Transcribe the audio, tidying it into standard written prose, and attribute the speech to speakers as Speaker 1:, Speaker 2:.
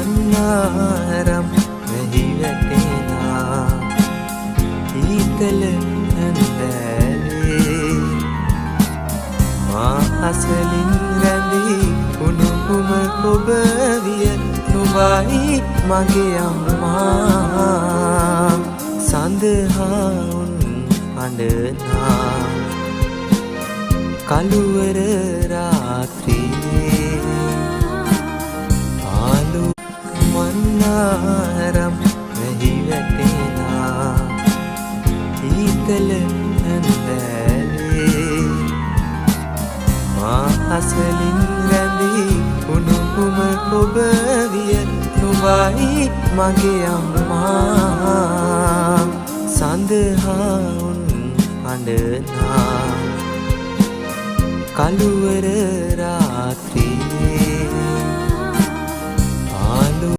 Speaker 1: මන්නාරම් වැහි වැටෙනා ඊතල ඇන්දෑවේ මා අසලින් රැඳී කුණුකුම ඔබ විය නුඹයි මගේ අම්මා සඳහාවුන් අඬනා කළුවර රාත්‍රියේ ආලු මන්නාරම් වැහි වැටෙනා ඊතල ඇන්දෑවේ මා අසලින් රැඳී කුණුකුම ඔබ විය නුඹයි මගේ අම්මා සඳහාවුන් අඬනා කළුවර රාත්‍රියේ